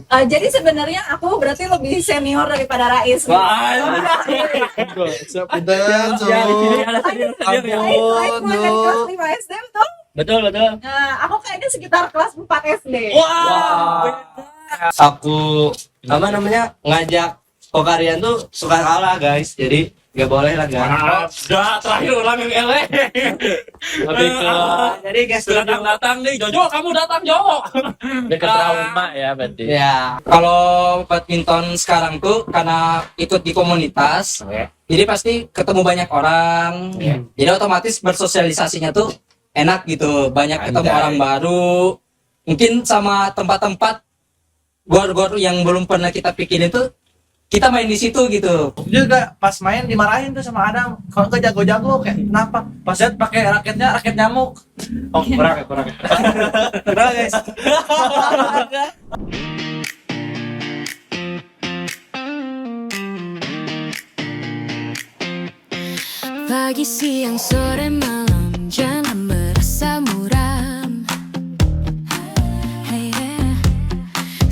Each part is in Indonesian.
Jadi sebenarnya aku berarti lebih senior daripada Rais. Wah, Pinteran, Cuk. ya di sini ada senior ya. Rais mulai dari kelas 5 SD betul? Betul. Aku kayaknya sekitar kelas 4 SD. Wah. Aku ngajak Kokarian tuh suka kalah guys, jadi nggak boleh lah guys. Dah terakhir ulang yang ele. Lebih ke jadi guys Datang nih Jojo, kamu datang Jo. Dekat trauma ya berarti. ya kalau badminton sekarang tuh karena ikut di komunitas, jadi pasti ketemu banyak orang, jadi otomatis bersosialisasinya tuh enak gitu, banyak ketemu orang baru, mungkin sama tempat-tempat gor-gor yang belum pernah kita pikirin tuh kita main di situ gitu. Juga pas main dimarahin tuh sama Adam, kalau nggak jago-jago kayak kenapa? Pas lihat pakai raket nyamuk. Oh, kurang. Kenapa guys? Pagi, siang, sore, malam, jangan merasa muram. Hey, yeah.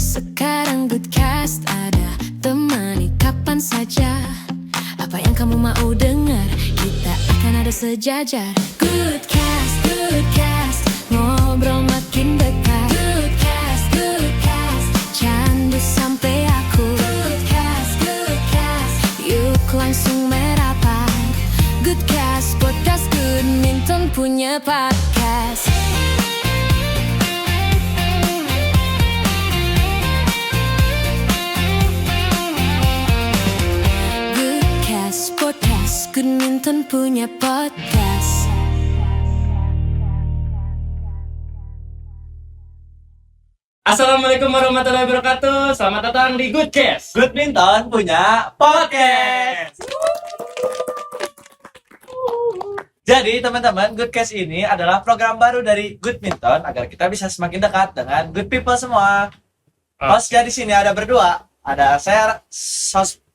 Sekarang Goodcast ada, temani kapan saja. Apa yang kamu mau dengar, kita akan ada sejajar. Goodcast, ngobrol makin dekat. Goodcast, candu sampai aku. Goodcast, yuk langsung merapat. Goodcast, podcast Goodminton punya podcast. Goodcast, podcast Goodminton punya podcast. Assalamualaikum warahmatullahi wabarakatuh. Selamat datang di Goodcast. Goodminton punya podcast. Jadi teman-teman, Goodcast ini adalah program baru dari Goodminton agar kita bisa semakin dekat dengan good people semua. Hostnya di sini ada berdua. Ada saya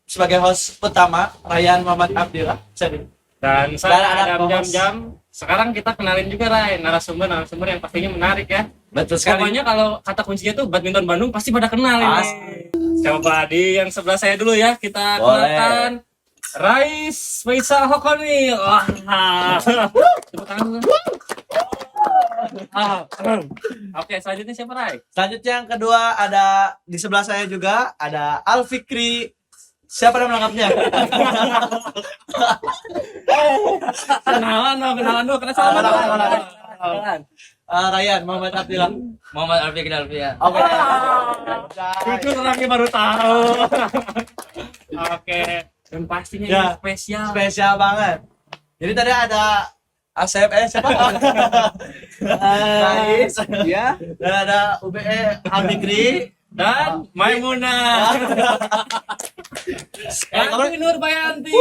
sebagai host utama, Ryan Muhammad Abdillah. Dan Dan saya ada Adam co-host. Jam. Sekarang kita kenalin juga Ray, narasumber yang pastinya menarik ya. Betul sekali. Pokoknya kalau kata kuncinya tuh badminton Bandung pasti pada kenal ini. Coba di yang sebelah saya dulu ya, kita kenalkan Rais Faisal Hokoni. Wah. Tepuk tangan dulu. Oke, selanjutnya siapa Rai? Selanjutnya yang kedua ada di sebelah saya juga ada Alfikri. Siapa nama lengkapnya? Kenalan dong, karena salah Kenalan. Ryan Muhammad Abdillah. Muhammad Alfi Alfian. Oke. Jujur orangnya baru tahu. Oke, dan pastinya Ya, ini spesial. Spesial banget. Jadi tadi ada Asep, siapa? Rais. Ya. Dan ada UBE Alfikri. Dan Maimunah. Kami Nur Bayanti.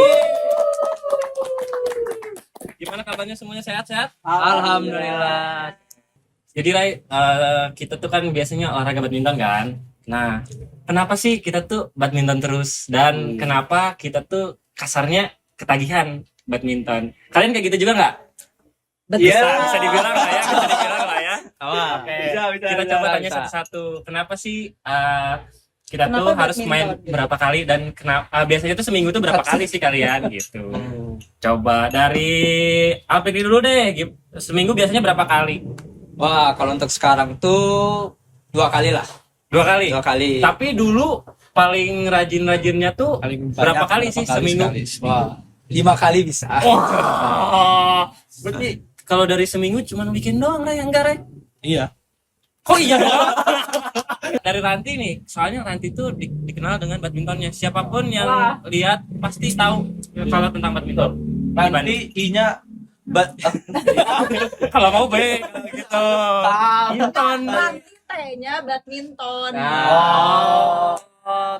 Gimana kabarnya semuanya, sehat-sehat? Alhamdulillah. Jadi Rai, kita tuh kan biasanya olahraga badminton kan. Nah, kenapa sih kita tuh badminton terus? Dan kenapa kita tuh kasarnya ketagihan badminton? Kalian kayak gitu juga nggak? Betul. Bisa dibilang lah ya, Oke, Bisa, kita coba tanya bisa. satu-satu. Kenapa sih kita Kenapa tuh harus badminton main gitu? berapa kali dan kenapa biasanya tuh seminggu tuh berapa kali sih kalian gitu? Coba dari Alpik dulu deh. Seminggu biasanya berapa kali? Wah, kalau untuk sekarang tuh 2 kali lah. 2 kali. 2 kali. Tapi dulu paling rajin-rajinnya tuh berapa kali sih seminggu? Wah, 5 kali bisa. Wah, berarti kalau dari seminggu cuma bikin doang lah yang enggak, Ray? Iya. Kok iya doang? Dari Ranti nih, soalnya Ranti tuh dikenal dengan badmintonnya. Siapapun yang lihat pasti tahu kalau tentang badminton. Nanti I-nya Kalau mau baik gitu. Badminton. Nanti T-nya badminton.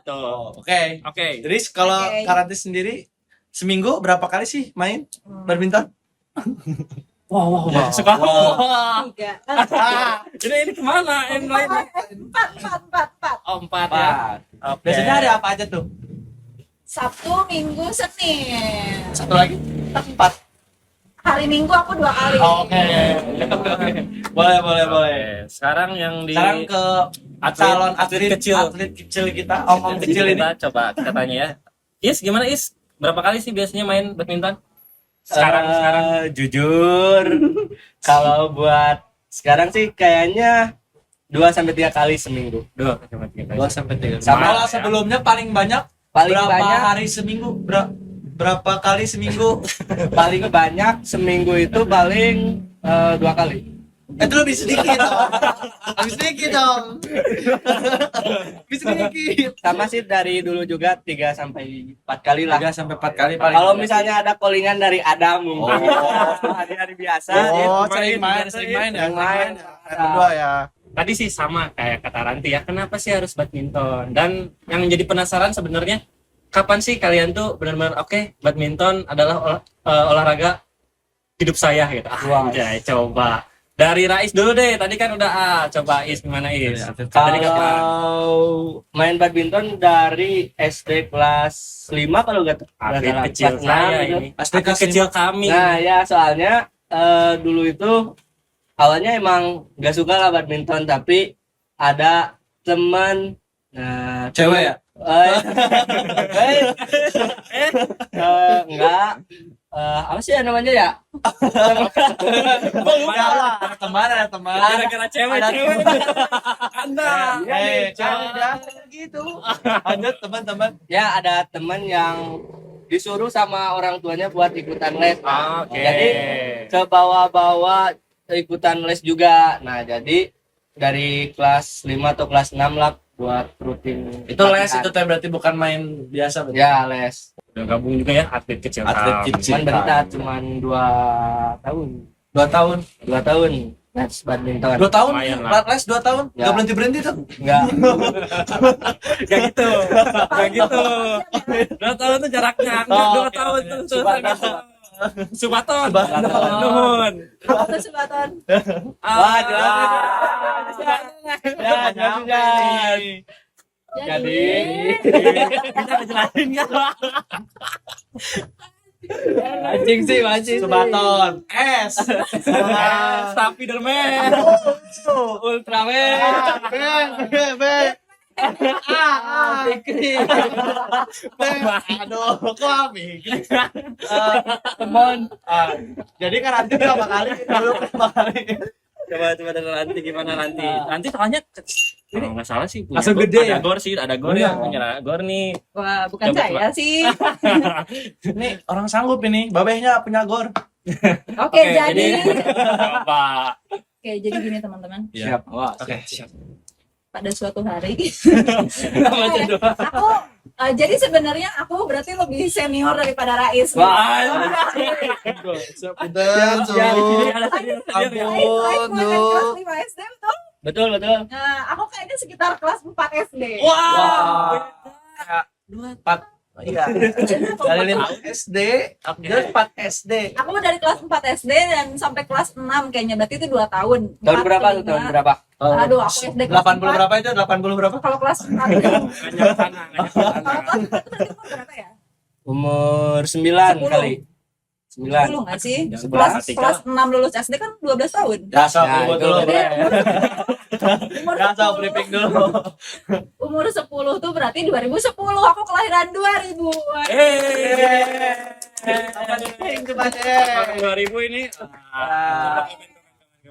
Tuh. Oke. Oke. Jadi kalau Oke. Karanti sendiri seminggu berapa kali sih main badminton? Suka. Tiga. Ini kemana? Yang lain? Empat. Oh, 4 ya. Oke. Biasanya hari apa aja tuh? Sabtu, Minggu, Senin. Satu lagi? 4. Hari Minggu aku 2 kali. Oke. Boleh. Sekarang yang di Sekarang ke calon atlet kecil. atlet kecil kita, om kecil ini. Kita coba kita tanya ya. Is, gimana Is? Berapa kali sih biasanya main badminton? Sekarang. Jujur kalau buat sekarang sih kayaknya 2 sampai 3 kali seminggu. 2 sampai 3. Sama Kalau ya. sebelumnya paling banyak Paling berapa banyak hari seminggu? Berapa kali seminggu? paling banyak seminggu itu paling 2 kali. Itu lebih sedikit dong. Lebih sedikit dong. Lebih sedikit. Sama sih dari dulu juga 3 sampai 4 kali lah. 3 sampai 4 kali paling. Kalau misalnya ada callingan dari Adam mungkin hari-hari biasa sering main ya. Sering main. Berdua ya. Tadi sih sama kayak kata Ranti ya, kenapa sih harus badminton? Dan yang menjadi penasaran sebenarnya, kapan sih kalian tuh benar-benar oke, badminton adalah olahraga hidup saya gitu. Anjay, coba. Dari Rais dulu deh, tadi kan udah coba Is, gimana Is? Tadi kapan? Kalau main badminton dari SD kelas 5 kalau nggak Atlet salah, kecil kelas saya 6 gitu. ini. Atlet kecil kami. Nah ya soalnya dulu itu awalnya emang nggak suka lah badminton, tapi ada teman Cewek ya? enggak apa sih ya namanya ya? Ada teman. Gara-gara cewek. Anda. Jangan gitu. Ada teman-teman. Ya ada teman yang disuruh sama orang tuanya buat ikutan les. Oke. Jadi ke bawa-bawa ikutan les juga. Nah, jadi dari kelas 5 atau kelas 6 lah buat rutin. Itu les latihan. itu teh berarti bukan main biasa berarti. Ya, les. Udah gabung juga ya atlet kecil. Atlet kami. kecil. Cuman bentar, cuman 2 tahun. 2 tahun. 2 tahun les badminton. 2 tahun? Lumayan lah. Les 2 tahun? Ya. Enggak berhenti tuh. Enggak. Gak gitu. Gak gitu. 2 tahun tuh jaraknya. Enggak, 2 oke, tahun oke. tuh. Subaton. Subaton. Nuhun. Waktu sebaton. Wah, jelas. Ya, jelas. Jadi Bisa ngejelasin nggak? mancing sih, mancing. Subaton. S. Spiderman. Ultraman. B. Fikri. Aduh, kok Abi? Teman. Jadi kan nanti berapa kali? Dulu berapa kali? Coba dari Ranti, gimana Ranti? Ranti soalnya kalau nggak salah sih punya Langsung gor. gede Ada ya? gor sih, ada gor Iya. yang punya gor nih. Wah, bukan Coba, saya sih. Ini orang sanggup ini. Babehnya punya gor. Oke, jadi Coba. Oke, jadi gini teman-teman. Siap. Wah, Oke, siap. Pada suatu hari Macam doa. aku jadi sebenarnya aku berarti lebih senior daripada Rais. Wah, Dan Ampun, kelas 5 SD betul? betul, betul. Nah, aku kayaknya sekitar kelas 4 SD. Wah. 4. Iya. Dari 5 SD, dia 4 SD. Aku dari kelas 4 SD dan sampai kelas 6 kayaknya, berarti itu 2 tahun. Tahun 4, berapa tuh? 5. Tahun berapa? Aduh, aku SD kelas 80 berapa itu? 80 berapa? Kalau kelas 4 Nggak nyampe sana, nggak nyampe sana. kalau kelas 4 itu berarti umur berapa ya? Umur 9 10. kali. 9. 10 nggak sih? Sebelas. Kelas 6 lulus SD kan 12 tahun. Ya, so, Ya, dulu itu dulu. beda. Umur Ya, so, 10 briefing dulu. umur 10 tuh berarti 2010, aku kelahiran 2000. Tahun 2000 ini.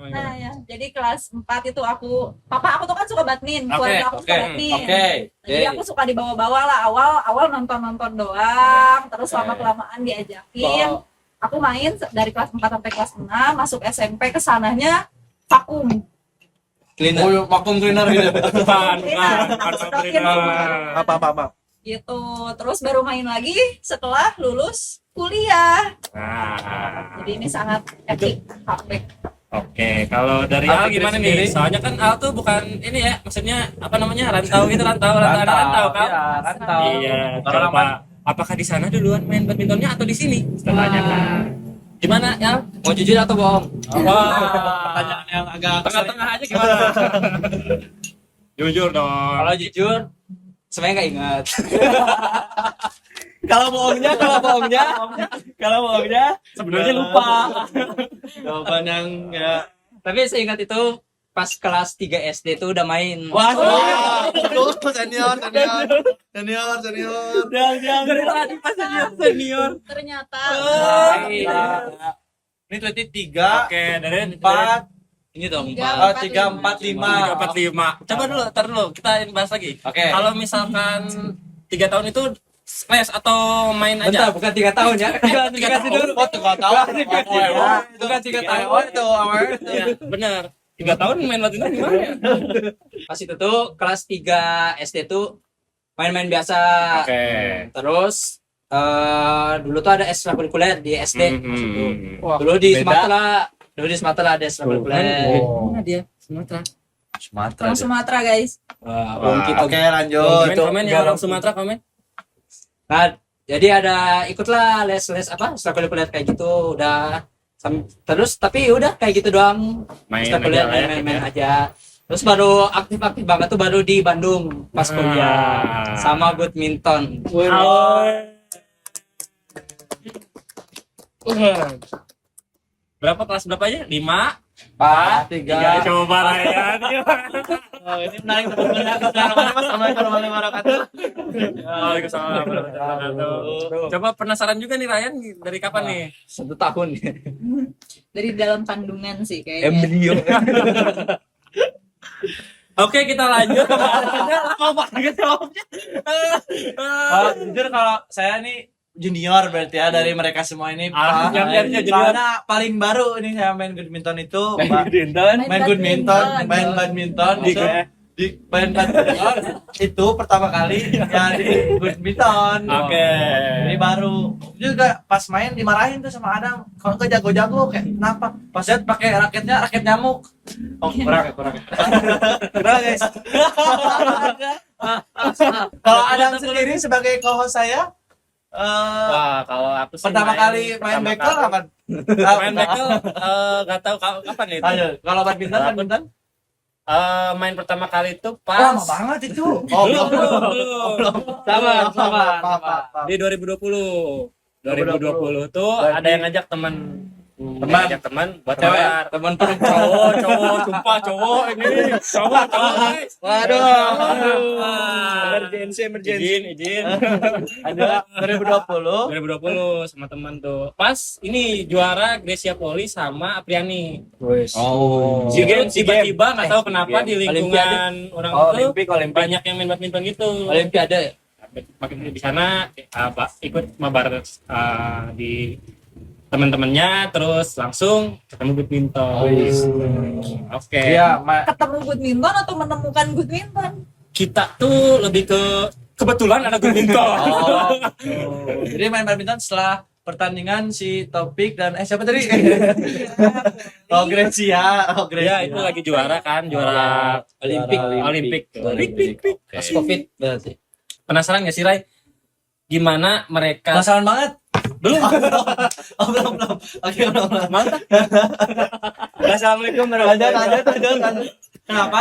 Nah ya, jadi kelas 4 itu papa aku tuh kan suka badminton, keluarga aku suka badminton. Jadi aku suka dibawa-bawa lah, awal nonton doang, terus lama-kelamaan diajakin. Aku main dari kelas 4 sampai kelas 6, masuk SMP kesananya vakum. Cleaner. Oh, vacuum cleaner gitu. Apa. Gitu. Terus baru main lagi setelah lulus kuliah. Nah, Jadi ini sangat epic, comeback. oke, kalau dari Al Al gimana sendiri? nih? Soalnya kan Al tuh bukan ini ya, maksudnya apa namanya, rantau gitu, rantau kan? Iya, rantau. Iya, Orang coba. Apakah di sana duluan main badmintonnya atau di sini? Kita tanyakan. Gimana ya? Mau jujur atau bohong? Wah, Pertanyaan yang agak tengah-tengah aja gimana? Jujur dong. Kalau jujur, sebenarnya nggak ingat. Kalau bohongnya Sebenarnya lupa. jawaban yang ya Tapi saya ingat itu pas kelas 3 SD tuh udah main. Senior. Dari tadi pas senior. Ternyata Ini berarti 3, Oke, dari 4, Ini dong. 3, 4, 5. 4, 5. Coba dulu, tar dulu, kita bahas lagi. Oke. Kalau misalkan 3 tahun itu les atau main Bentar, aja? bukan 3 tahun ya. Bukan 3 tahun dulu. Oh, 3 tahun. Bukan 3 tahun. Iya, benar. 3 tahun main badminton gimana ya? Pas itu tuh kelas 3 SD tuh main-main biasa. Oke. Terus dulu tuh ada ekstrakurikuler di SD. Pas itu. Wah, Dulu di beda. Sumatera ada ekstrakurikuler. Mana dia? Sumatera. Sumatera. orang Sumatera guys. Wah, gitu. Oke, lanjut. Komen ya orang Sumatera komen. Nah, jadi ada ikutlah les apa ekstrakurikuler kayak gitu udah terus tapi udah kayak gitu doang. Main Ekstrakurikuler aja lah ya. main-main aja. Terus baru aktif-aktif banget tuh baru di Bandung pas kuliah sama badminton. Berapa kelas berapa aja? 5, 4, 3. 3. Coba Ryan. Ini menarik benar. Assalamualaikum warahmatullahi wabarakatuh. Waalaikumsalam warahmatullahi wabarakatuh. Coba penasaran juga nih Ryan dari kapan nih? 1 tahun. Dari dalam kandungan sih kayaknya. Embrio. Oke, kita lanjut ke bahasannya. Mau banget jawabnya. Jujur kalau saya nih junior berarti ya dari mereka semua ini. Juniornya junior. Karena paling baru ini saya main badminton itu. Badminton. Main badminton, main badminton di main badminton itu pertama kali ya di badminton. Oke. Ini baru juga pas main dimarahin tuh sama Adam. Kalau nggak jago-jago kayak kenapa? Pas lihat pakai raket nyamuk. Oh kurang. Kenapa guys? Kalau Adam sendiri sebagai co-host saya, Wah, kalau aku sih pertama kali main pertama bekel kali. kapan? Main bekel nggak tahu kapan itu. Ayo, kalau badminton? Main pertama kali itu Lama pas banget itu. Oh, belum. Sama. di 2020. 2020 tuh Berarti- ada yang ngajak teman ngajak teman buat Cewek. keluar. Teman Cowok, sumpah cowok ini. Cowok, guys. Izin. Ada 2020. 2020 sama teman tuh. Pas ini juara Gracia Poli sama Apriani. Oh. Tiba-tiba nggak tahu kenapa di lingkungan orang itu Olimpik. banyak yang main badminton gitu. Olimpiade. Makin di sana ikut mabar di teman-temannya terus langsung ketemu badminton. Oke. Iya, Ketemu badminton atau menemukan badminton? Kita tuh lebih ke kebetulan ada badminton. Jadi main badminton setelah pertandingan si Topik dan siapa tadi? Gracia. Ya itu lagi juara kan, juara Olimpik. Pas Covid berarti. Penasaran gak sih Ray? Gimana mereka? Penasaran banget. Belum. Belum. Oke, belum. Mantap. Assalamualaikum warahmatullahi wabarakatuh. Kenapa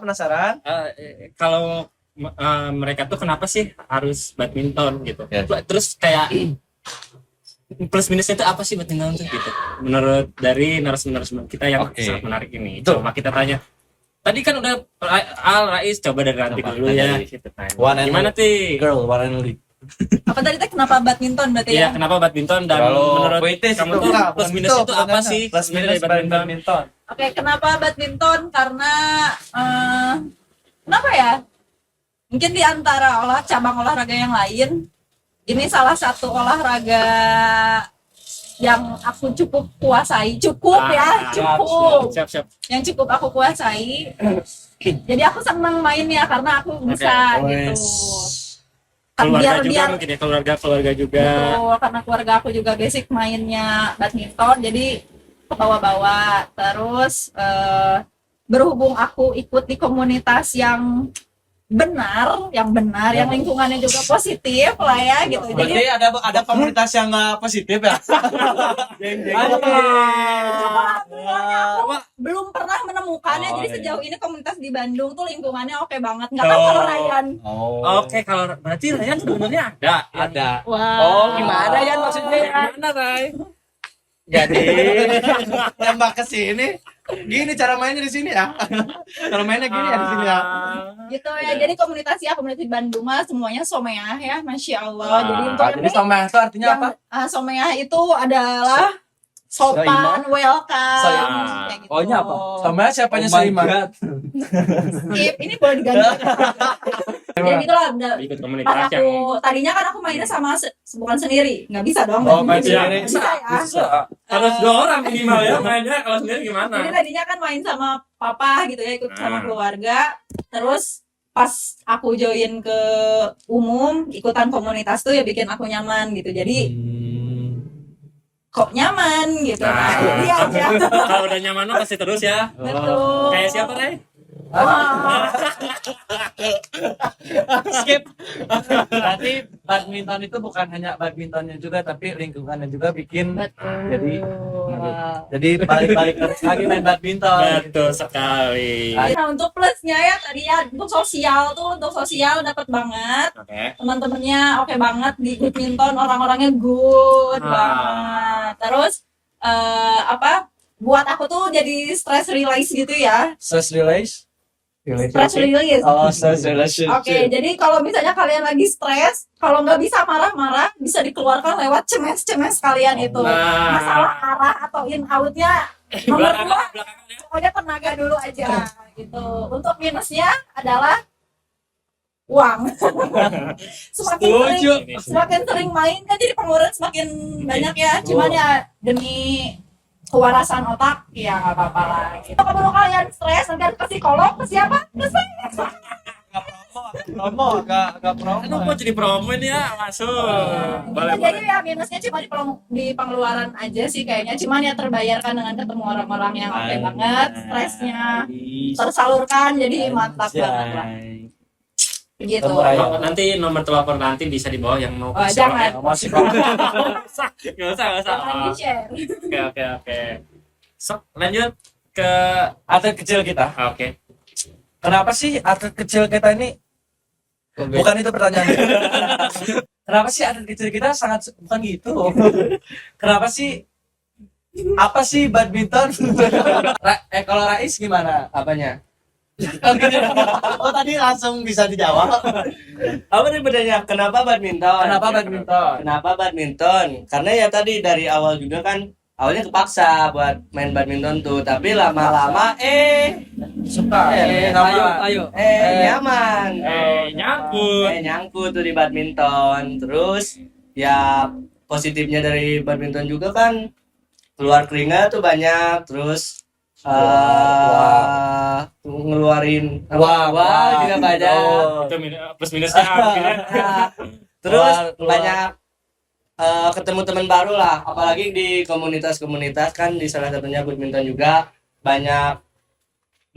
penasaran? Kalau mereka tuh kenapa sih harus badminton gitu? Ya. Terus kayak plus minusnya itu apa sih badminton tuh gitu? Menurut dari narasumber kita yang Oke. sangat menarik ini. Betul. Coba kita tanya. Tadi kan udah Rais, coba dari Ranti Coba, dulu ya. tanya. Gitu, tanya. One and Gimana sih? Girl, one and only. Apa tadi teh kenapa badminton berarti Iya, ya? kenapa badminton dan Kalau menurut puitis kamu itu tuh enggak, plus bukan minus itu, itu apa bukan sih? Plus sebenarnya minus dari badminton. Oke, kenapa badminton? Karena kenapa ya? Mungkin di antara cabang olahraga yang lain, ini salah satu olahraga yang aku cukup kuasai. Cukup. Siap. Yang cukup aku kuasai. Jadi aku senang mainnya karena aku bisa gitu. Kan Keluarga juga biar mungkin ya, keluarga juga. betul, karena keluarga aku juga basic mainnya badminton, jadi ke bawah-bawah. Terus berhubung aku ikut di komunitas yang benar, yang lingkungannya juga positif lah ya gitu. Jadi Berarti ada komunitas yang nggak positif ya? belum pernah menemukannya. Jadi sejauh ini komunitas di Bandung tuh lingkungannya oke banget. Nggak tahu kalau Ryan. Oke, kalau berarti Ryan sebenarnya ada. Wah. Gimana ya maksudnya? Gimana, Ray? Jadi tembak ke sini. Gini cara mainnya di sini ya. Cara mainnya gini ya di sini ya. Gitu ya. Jadi komunitas Bandung mah semuanya someah ya, masya Allah. Jadi untuk Jadi sama itu artinya apa? someah itu adalah sopan, Soiman. welcome, Soiman. kayak gitu. Ohnya apa? Sama siapanya Saiman? Skip, ini boleh diganti. Ya gitu lah. Ikut Pas komunitas yang aku tadinya kan aku mainnya sama bukan sendiri, nggak bisa dong. Oh, main Bisa, sendiri. bisa ya. bisa. Harus 2 orang minimal ya mainnya, kalau sendiri Jadi gimana? tadinya kan main sama papa gitu ya, ikut sama keluarga. Terus pas aku join ke umum, ikutan komunitas tuh ya bikin aku nyaman gitu. Jadi kok nyaman gitu. Nah, jadi aja. Kalau udah nyaman mah pasti terus ya. Betul. Kayak siapa, Ray? Wah. Skip. Berarti badminton itu bukan hanya badmintonnya juga, tapi lingkungannya juga bikin. Betul. Jadi balik-balik terus lagi main badminton. Betul sekali. Nah, untuk plusnya ya tadi ya untuk sosial dapat banget. Oke. Teman-temannya oke banget di badminton, orang-orangnya good Ah. banget. Terus buat aku tuh jadi stress release gitu ya. Stress release. Stress release. Oh, stress release. Oke, jadi kalau misalnya kalian lagi stres, kalau nggak bisa marah-marah, bisa dikeluarkan lewat cemes-cemes kalian itu. Nah. Masalah arah atau in outnya nomor 2, Belakangan ya. pokoknya tenaga dulu aja gitu. Untuk minusnya adalah uang. Setuju. Semakin sering main kan jadi pengeluaran semakin banyak ya. Cuman ya demi kewarasan otak ya nggak apa-apa lah. Gitu. Kalau kalian stres nanti harus ke psikolog, ke siapa? Ke saya. Promo, agak promo. Aduh, kok jadi promo ini ya? Masuk. Boleh, Jadi boleh. ya minusnya cuma di pengeluaran aja sih kayaknya. Cuman ya terbayarkan dengan ketemu orang-orang yang oke banget, stresnya tersalurkan jadi mantap banget lah. Gitu. Nanti nomor telepon nanti bisa di bawah yang mau Oh, ke jangan. Masih Nggak usah. Jangan di-share. Oke. So, lanjut ke atlet kecil kita. oke. Kenapa sih atlet kecil kita ini? Bukan itu pertanyaannya. Kenapa sih atlet kecil kita sangat bukan gitu? Kenapa sih? Apa sih badminton? Kalau Rais gimana? Apanya? Oh tadi langsung bisa dijawab. Apa nih bedanya? Kenapa badminton? Kenapa badminton? Kenapa badminton? Karena ya tadi dari awal juga kan awalnya kepaksa buat main badminton tuh, tapi lama-lama Suka. Ayo. nyaman. Nyangkut. Nyangkut tuh di badminton. Terus ya positifnya dari badminton juga kan keluar keringat tuh banyak, terus ngeluarin wah juga banyak. Itu plus minusnya akhirnya. Terus Keluar. banyak ketemu teman baru lah, apalagi di komunitas-komunitas kan, di salah satunya badminton juga banyak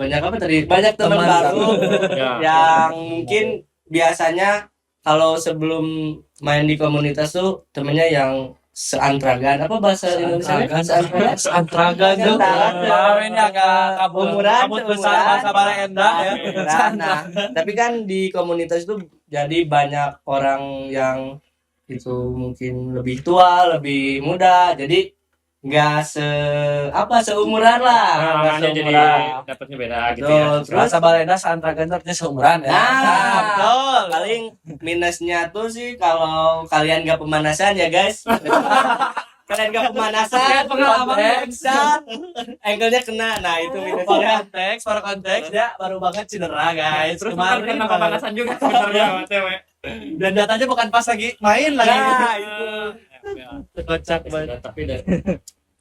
apa tadi, banyak teman Teman baru Ya. yang mungkin biasanya kalau sebelum main di komunitas tuh temennya yang seantragan, apa bahasa Indonesia? Antragan tuh. Maaf ini agak kabut besar bahasa Balenda ya. Nah, tapi kan di komunitas itu jadi banyak orang yang itu mungkin lebih tua, lebih muda, jadi nggak seumuran lah, nggak Pengalamannya jadi seumuran. dapatnya beda gitu ya. Betul. Terus Bahasa Balenda seantragan itu artinya seumuran ya. Nah, betul. paling minusnya tuh sih kalau kalian nggak pemanasan ya guys. Kalian nggak pemanasan, Pengalaman. ankle-nya kena. Nah itu minusnya. For konteks dia baru banget cedera guys. Terus kemarin kena pemanasan juga sebenarnya sama cewek. Dan datanya bukan pas lagi main lagi. Nah itu. Kocak banget. Tapi deh.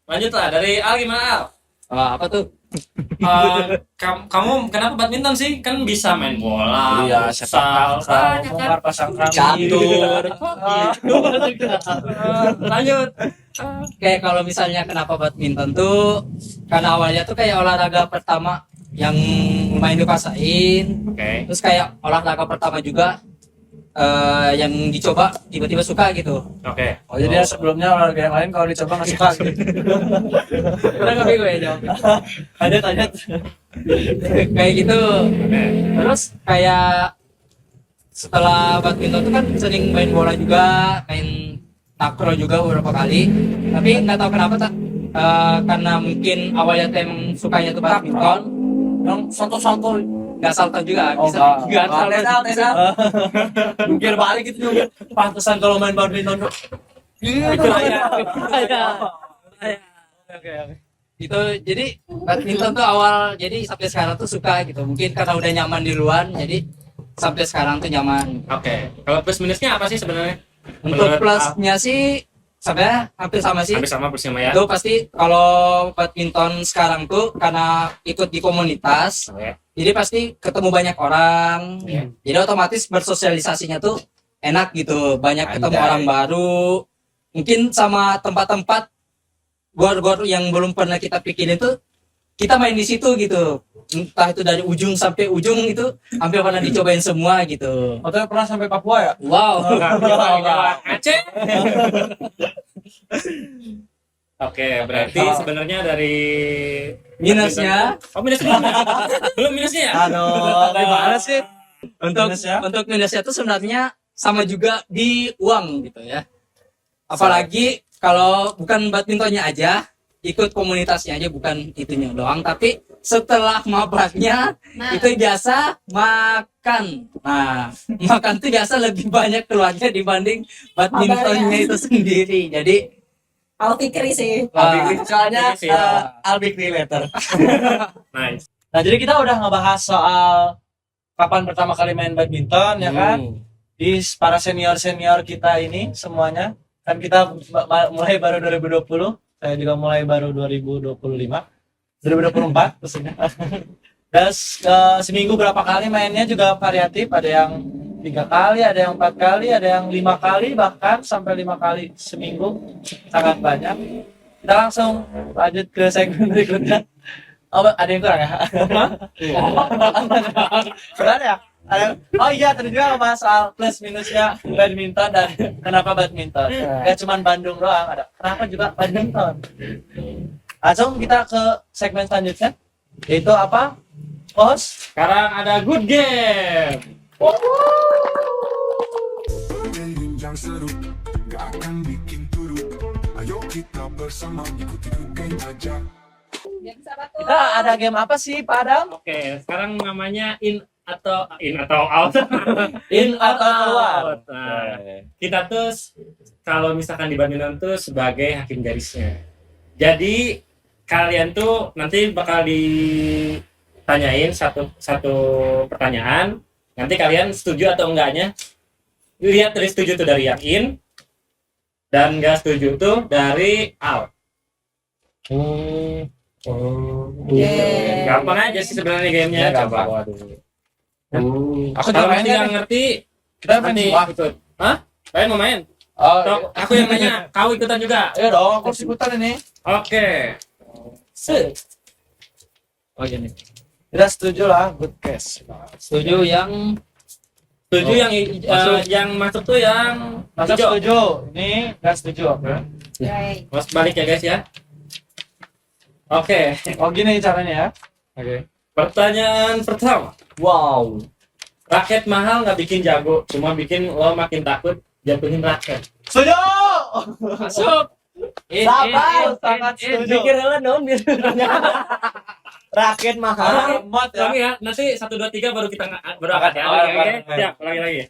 Lanjut lah dari Al, gimana Al? Apa tuh? Kamu kenapa badminton sih? Kan bisa main bola, Iya, futsal, sepak takraw, banyak kan? bongkar pasang keramik. Catur. Lanjut. Kayak kalau misalnya kenapa badminton tuh, karena awalnya tuh kayak olahraga pertama yang lumayan dipaksain. Oke. Terus kayak olahraga pertama juga yang dicoba tiba-tiba suka gitu. Oke. Oh jadi sebelumnya olahraga yang lain kalau dicoba nggak suka. Udah nggak bego ya jawab. Lanjut. Kayak gitu. Oke. Terus kayak setelah badminton tuh kan sering main bola juga, main takraw juga beberapa kali. Tapi nggak tahu kenapa karena mungkin awalnya tuh emang sukanya tuh badminton, Yang salto-salto. nggak salto juga, Oh, bisa enggak. nggak Tesal. Mungkin balik gitu juga. Pantesan kalau main badminton tuh. Itu ya. Oke. Itu jadi badminton tuh awal, jadi sampai sekarang tuh suka gitu. Mungkin karena udah nyaman di luar, jadi sampai sekarang tuh nyaman. Oke. Kalau plus minusnya apa sih sebenarnya? Untuk Menurut plusnya sih sebenarnya hampir sama sih. hampir sama plusnya ya. Itu pasti kalau badminton sekarang tuh karena ikut di komunitas, Oke. jadi pasti ketemu banyak orang. Iya. Jadi otomatis bersosialisasinya tuh enak gitu, banyak ketemu Anjay. orang baru. Mungkin sama tempat-tempat gor-gor yang belum pernah kita pikirin tuh kita main di situ gitu. Entah itu dari ujung sampai ujung itu hampir pernah dicobain semua gitu. Atau pernah sampai Papua ya? Wow. Aceh. Oke, berarti sebenarnya dari Minusnya, Oh, minusnya belum minusnya ya? Aduh, gimana sih? untuk Minusnya? untuk minusnya tuh sebenarnya sama juga di uang gitu ya. Apalagi kalau bukan badmintonnya aja, ikut komunitasnya aja, bukan itunya doang, tapi setelah mabarnya Nah, itu biasa makan. Nah, makan tuh biasa lebih banyak keluarnya dibanding badmintonnya itu sendiri. Jadi I'll Fikri sih. Soalnya Iya sih, ya. I'll be clear later. Nice. Nah, jadi kita udah ngebahas soal kapan pertama kali main badminton ya kan? Di para senior-senior kita ini semuanya. Kan kita mulai baru 2020, saya juga mulai baru 2025. 2024 maksudnya. Dan seminggu berapa kali mainnya juga variatif, ada yang 3 kali, ada yang 4 kali, ada yang 5 kali, bahkan sampai 5 kali seminggu, sangat banyak. Kita langsung lanjut ke segmen berikutnya. Oh, ada yang kurang ya? Kurang ya? Oh iya, tadi juga ngebahas soal plus minusnya badminton dan kenapa badminton. Gak cuman Bandung doang, ada kenapa juga badminton. Langsung kita ke segmen selanjutnya, yaitu apa? Host. Sekarang ada good game. Yang seru gak akan bikin turut. Ayo kita bersama ikuti good game aja. Kita ada game apa sih, Pak Adam? Oke, sekarang namanya in atau out. In atau keluar. Out. Nah, kita tuh kalau misalkan di badminton tuh sebagai hakim garisnya. Jadi kalian tuh nanti bakal ditanyain satu pertanyaan. Nanti kalian setuju atau enggaknya. Lihat dari setuju tuh dari yang in dan enggak setuju tuh dari out. Yeah. Gampang aja sih sebenarnya gamenya. Ya, Coba. gampang. Aku juga kalau main masih kan nggak nih. ngerti, Kita main nanti semua. ikut. Hah? Kalian mau main? Oh, Atau aku yang nanya, kau ikutan juga? iya dong, aku harus ikutan ini. Oke. Oh gini. Kita setuju lah, good case. setuju yang Setuju masuk. yang masuk tuh yang Masa hijau. setuju? Ini nggak setuju, oke? Yay. Mas balik ya guys ya. Oke. Oh gini caranya ya. Oke. Pertanyaan pertama. Wow. Raket mahal nggak bikin jago, cuma bikin lo makin takut jatuhin raket. Setuju. Masuk. Sabar, sangat setuju. Raket mahal. Mod ya. Lagi ya, nanti 1 2 3 baru kita baru angkat ya. Oh, Oke, iya, oke. Siap, lagi.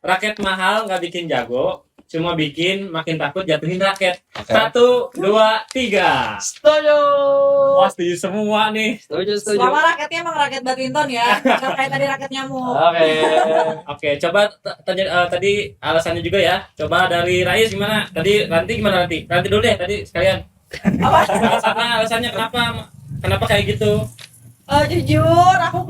Raket mahal nggak bikin jago, cuma bikin makin takut jatuhin raket. 1 2 3. Setuju. Wah, setuju semua nih. setuju Selama raketnya emang raket badminton ya, bukan kayak tadi raket nyamuk. Oke. Oke, coba tadi alasannya juga ya. Coba dari Rais gimana? Nanti gimana nanti? Nanti dulu deh tadi sekalian. Alasannya kenapa kayak gitu? Jujur, aku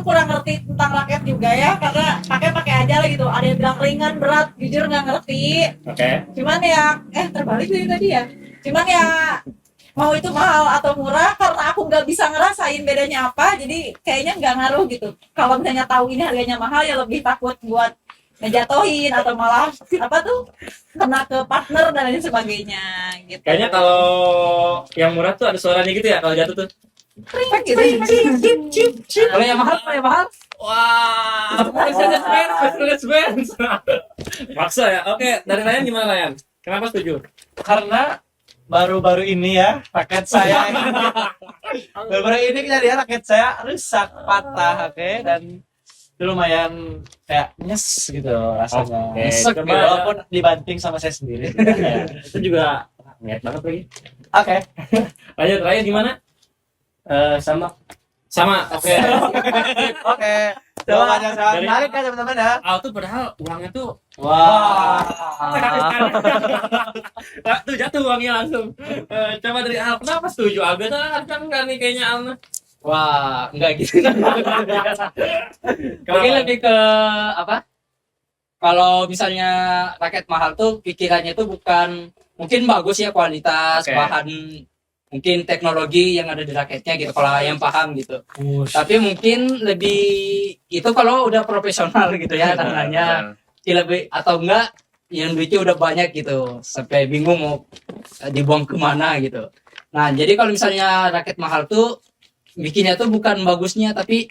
kurang ngerti tentang raket juga ya, karena pakai aja lah gitu. Ada yang bilang ringan, berat, jujur nggak ngerti. Oke. Cuman ya, terbalik dari tadi ya. Cuman ya, mau itu mahal atau murah, karena aku nggak bisa ngerasain bedanya apa, jadi kayaknya nggak ngaruh gitu. Kalau misalnya tahu ini harganya mahal, ya lebih takut buat ngejatohin atau malah kena ke partner dan lain sebagainya gitu. Kayaknya kalau yang murah tuh ada suaranya gitu ya kalau jatuh tuh. kalau yang mahal Wah, Mercedes-Benz. Maksa ya. Oke, dari Ryan gimana Ryan? Kenapa setuju? Karena baru-baru ini ya raket saya baru-baru ini kejadian raket saya rusak patah, oke, dan itu lumayan kayak nyes gitu rasanya. Oke, Nyesek coba gitu, walaupun dibanting sama saya sendiri. Itu juga niat banget lagi. Oke. Lanjut, Raya gimana? Sama Oke. Oke. Jawaban yang sangat Dari- menarik kan teman-teman ya. Tuh padahal uangnya tuh Wah. tuh jatuh uangnya langsung. Coba dari Al, kenapa setuju Al? Biasa kan enggak nih kayaknya Al. Wah, enggak gitu. Mungkin lebih ke apa? Kalau misalnya raket mahal tuh pikirannya tuh bukan mungkin bagus ya kualitas, Oke. bahan mungkin teknologi yang ada di raketnya gitu kalau yang paham gitu. Tapi mungkin lebih itu kalau udah profesional gitu ya namanya. Lebih atau enggak yang duitnya udah banyak gitu sampai bingung mau dibuang kemana gitu. Nah jadi kalau misalnya raket mahal tuh bikinnya tuh bukan bagusnya tapi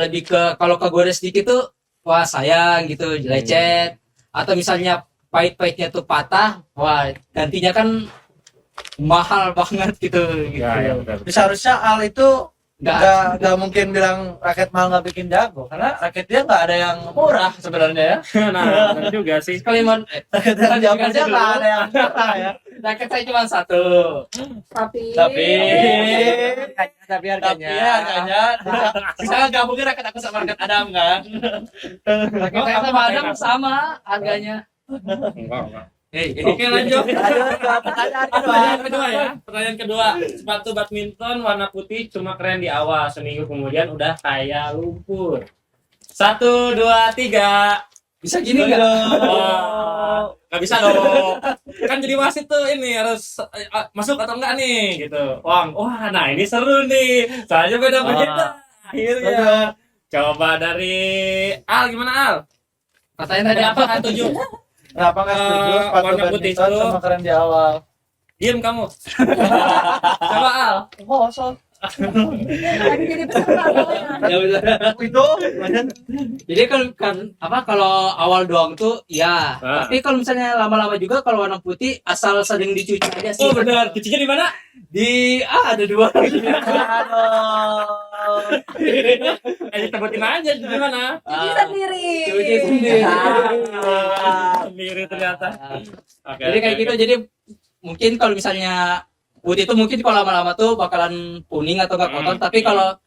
lebih ke kalau kegores sedikit tuh wah sayang gitu lecet atau misalnya pahit-pahitnya tuh patah wah gantinya kan mahal banget gitu. Ya, betul. Seharusnya Al itu Nggak. nggak mungkin bilang raket mahal nggak bikin jago, karena raket dia nggak ada yang murah sebenarnya ya. Nah, benar juga sih. Kalimat Raket yang jago aja nggak ada yang murah ya. raket saya cuma satu. Tapi Tapi harganya ya harganya bisa gabungin raket aku sama raket Adam kan. Raket saya sama Adam sama harganya. Enggak. Oke, lanjut. Ada pertanyaan kedua. Pertanyaan kedua ya. Pertanyaan kedua. Sepatu badminton warna putih cuma keren di awal, seminggu kemudian udah kayak lumpur. 1, 2, 3. Bisa gini nggak? Wah, nggak bisa dong. Kan jadi wasit tuh ini harus masuk atau enggak nih gitu. Wah, nah ini seru nih. Soalnya beda-beda. Akhirnya. Coba dari Al, gimana Al? Katanya tadi Kenapa apa? nggak setuju? Kenapa nggak setuju sepatu warna putih badminton itu? sama keren di awal? Diam kamu. Coba Al. Oh, so lagi jadi peserta soalnya. Ya udah. itu Jadi kalau awal doang tuh ya. Ah. Tapi kalau misalnya lama-lama juga kalau warna putih asal sering dicuci aja sih. Oh benar, cucinya di mana? Di ada dua. Sebutin aja di mana. Cuci sendiri. Cuci sendiri. Sendiri ternyata. Oke, Jadi kayak oke, gitu. oke. Jadi mungkin kalau misalnya putih itu mungkin kalau lama-lama tuh bakalan kuning atau nggak kotor. Tapi kalau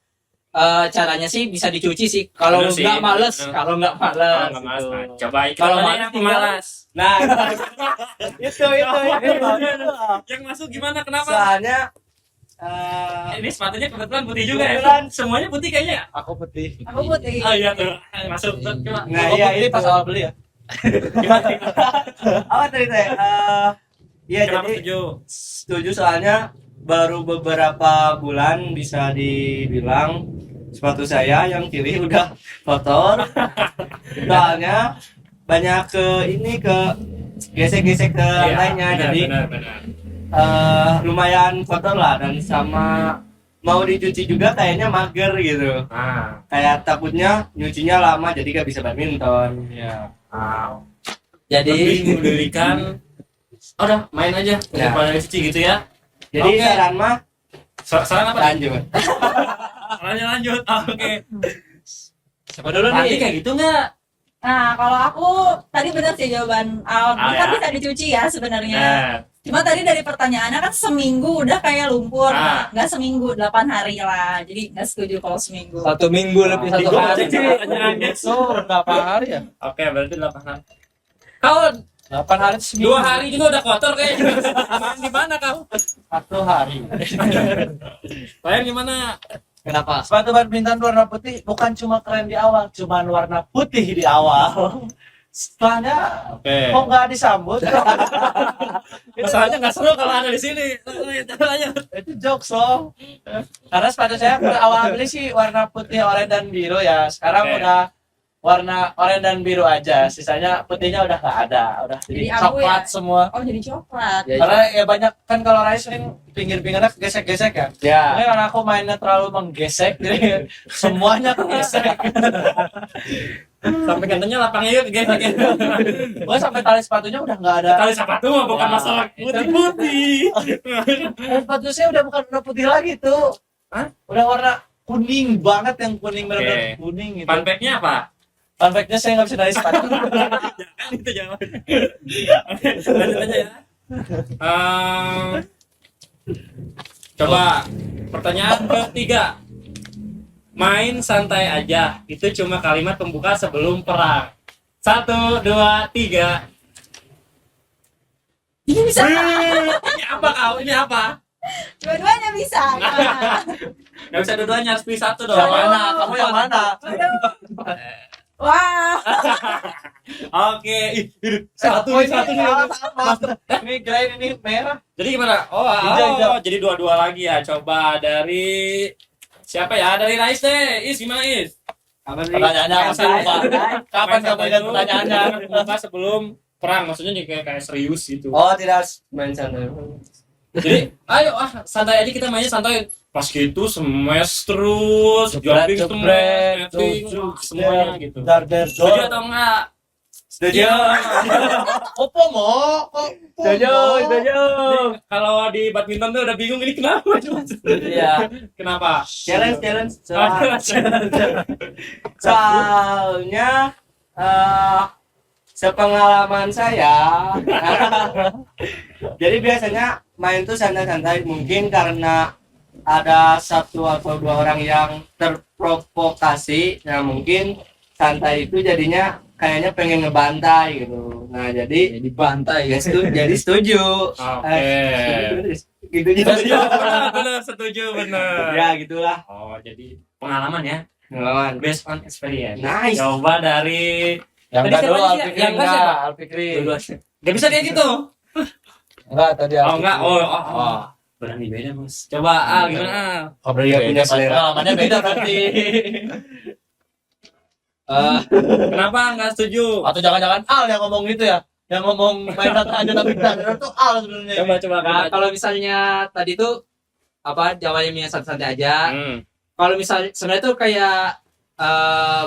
caranya sih bisa dicuci sih. Kalau Bener sih, nggak males, bener. kalau nggak Oh, males. nggak malas. gitu. Nah, coba Kalau mana malas yang tinggal- malas. nah itu Yang masuk gimana? Kenapa? soalnya Ini sepatunya kebetulan putih juga ya. Kebetulan. Semuanya putih kayaknya. Ya? aku putih. Aku putih. Oh iya tuh. Masuk tuh. Coba. nah Aku iya putih itu pas awal beli ya. apa tadi teh iya Kenapa jadi setuju? setuju soalnya baru beberapa bulan bisa dibilang sepatu saya yang kiri udah kotor soalnya banyak ke gesek-gesek ke lantainya Benar, jadi benar. lumayan kotor lah dan sama mau dicuci juga kayaknya mager gitu Nah, kayak takutnya nyucinya lama jadi gak bisa badminton Iya. wow. Jadi Lebih mendirikan. Udah main aja daripada cuci gitu ya. jadi Oke. saran mah Saran apa? lanjut Lanjut. Oke. siapa dulu Nanti nih? kayak gitu nggak? Nah, kalau aku tadi benar sih jawaban Al. Kan Ya. bisa dicuci ya sebenarnya. Nah, Cuma tadi dari pertanyaannya kan seminggu udah kayak lumpur. Ah. Nggak seminggu, 8 hari lah. Jadi nggak setuju kalau seminggu. 1 minggu lebih 1 hari. pertanyaannya. So, berapa hari ya? Oke, berarti 8 hari. Kau 8 hari itu seminggu. 2 hari juga udah kotor kayaknya. Main di mana kau? 1 hari. Main di mana? Kenapa? Sepatu badminton warna putih bukan cuma keren di awal, cuman warna putih di awal. Setelahnya Oke. kok nggak disambut? Masalahnya nggak seru kalau ada di sini. Lanjut. Itu jokes loh. Karena sepatu saya pada awal beli sih warna putih, oranye dan biru ya. Sekarang Oke. udah warna oranye dan biru aja. Sisanya putihnya udah nggak ada. Udah jadi Jadi abu coklat ya? semua. Oh, jadi coklat. Ya, Karena ya banyak kan kalau Rai sering pinggir-pinggirnya gesek-gesek ya. ya Ini karena aku mainnya terlalu menggesek jadi semuanya kegesek. Sampai katanya lapangnya yuk guys. Oh, sampai tali sepatunya udah nggak ada. Tali sepatu mah bukan Ya. masalah putih-putih. Sepatu saya udah bukan warna putih lagi tuh. Hah? Udah warna kuning banget, yang kuning benar-benar Oke. kuning gitu. Fun fact-nya apa? Fun fact-nya saya nggak bisa dari sepatu. Jangan itu jangan. Oke, lanjut aja ya. Coba pertanyaan ketiga. Main santai aja. Itu cuma kalimat pembuka sebelum perang. 1, 2, 3. Ini bisa. Ini apa kau? Ini apa? Dua-duanya bisa. Gimana? Gak bisa dua-duanya, harus pilih satu dong. Yang mana? Kamu yang mana? Wah. Oke. Satu nih, satu nih. Ini kirain ini merah. Jadi gimana? Hijau. Jadi dua-dua lagi ya. Coba dari siapa ya? Dari Rais deh. Is gimana Is? Pertanyaannya apa sih, lupa? Kapan kamu ingat pertanyaannya? Pembuka sebelum perang, maksudnya juga kayak serius gitu. Oh, tidak. Main santai. Jadi, ayo santai aja kita mainnya santai. Pas gitu smash terus, jumping Jebret, smash, semuanya gitu. Dar. Setuju atau enggak? Setuju. Opo mo? Setuju. Kalau di badminton tuh udah bingung ini kenapa? Iya. Kenapa? Challenge. Soalnya Soalnya sepengalaman saya, jadi biasanya main tuh santai-santai, mungkin karena ada satu atau dua orang yang terprovokasi, nah mungkin santai itu jadinya kayaknya pengen ngebantai gitu. Nah jadi dibantai ya jadi setuju. Oke. Gitu Setuju, juga. benar, setuju, benar. Ya gitulah. Oh, jadi pengalaman ya, Pengalaman. based on experience. Nice. Coba dari Yang Tadi enggak siapa dulu aja? Alfikri, Yang enggak enggak, siapa? Alfikri. Gak bisa kayak gitu. Enggak, tadi Oh enggak, oh. Berani beda Mas. Coba Al gimana Al? Oh, berarti punya selera. Pengalamannya beda berarti. Kenapa nggak setuju? Atau jangan-jangan Al yang ngomong gitu ya? Yang ngomong main santai aja tapi benar itu Al sebenarnya. Coba. Nah, kalau misalnya tadi tuh apa jawabannya santai-santai aja. Kalau misalnya sebenarnya tuh kayak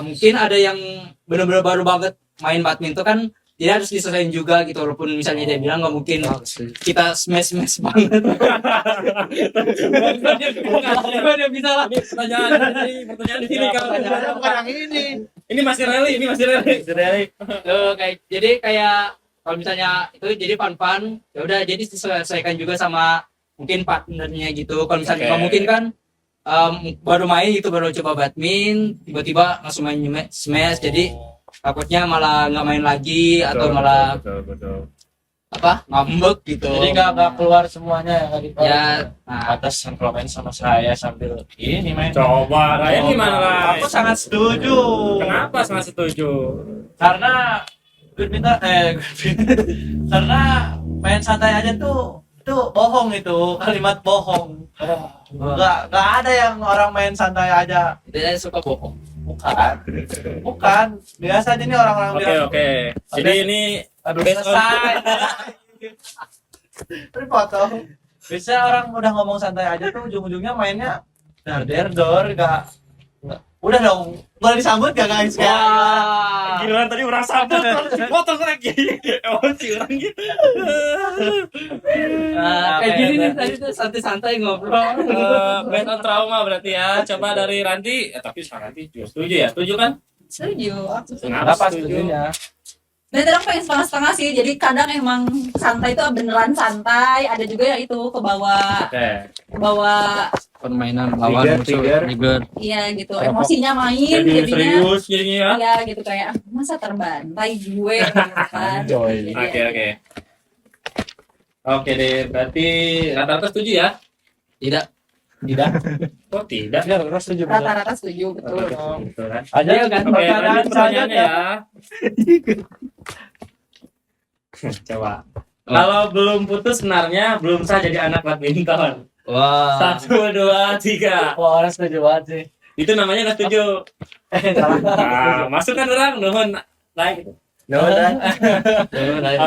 mungkin ada yang benar-benar baru banget main badminton kan tidak harus diselesain juga gitu, walaupun misalnya dia bilang nggak mungkin kita smash banget. Dia bisa lah. Ini pertanyaan di sini kalau Pertanyaannya bukan yang ini. ini masih rally. Tuh, jadi kayak kalau misalnya itu jadi fun ya udah jadi diselesaikan juga sama mungkin partnernya gitu. Kalau misalnya nggak mungkin kan baru main gitu, baru coba badminton tiba-tiba langsung main smash, jadi takutnya malah nggak main lagi atau malah betul. apa ngambek gitu. Jadi nggak keluar semuanya yang tadi. Ya, nah, Atas sambil main sama saya sambil ini main. Coba Ryan gimana Ray? Aku sangat setuju. Kenapa sangat setuju? Karena karena main santai aja tuh itu bohong, itu kalimat bohong. Nggak ada yang orang main santai aja. dia suka bohong. Bukan biasa aja nih orang-orang bilang. Oke. Jadi ini Aduh, based on- selesai. Ini foto. Biasanya orang udah ngomong santai aja tuh ujung-ujungnya mainnya dor nggak udah dong, boleh disambut gak guys? Wah. giliran tadi orang sambut terus dipotong lagi. Emosi orang gitu. Kayak gini nih tadi tuh santai-santai ngobrol. Based on trauma berarti ya. Coba dari Ranti, tapi sekarang Ranti juga setuju ya? Setuju kan? Setuju. Kenapa setuju? Dan kadang pengen setengah-setengah sih, jadi kadang emang santai itu beneran santai, ada juga yang itu ke bawah Permainan Trigger. iya gitu, emosinya main Jadi jadinya serius jadinya ya? iya gitu, kayak masa terbantai gue gitu kan. Jadi, Oke deh, berarti rata-rata setuju ya? Tidak. Kok tidak? rata-rata setuju, betul. Betul kan? Aja kan Oke, lanjut pertanyaannya ya. Coba. Kalau belum putus sebenarnya belum sah jadi anak badminton. Wah. 1, 2, 3. Wah, orang setuju banget sih. Itu namanya nggak setuju. Nah, masuk kan orang nuhun naik gitu.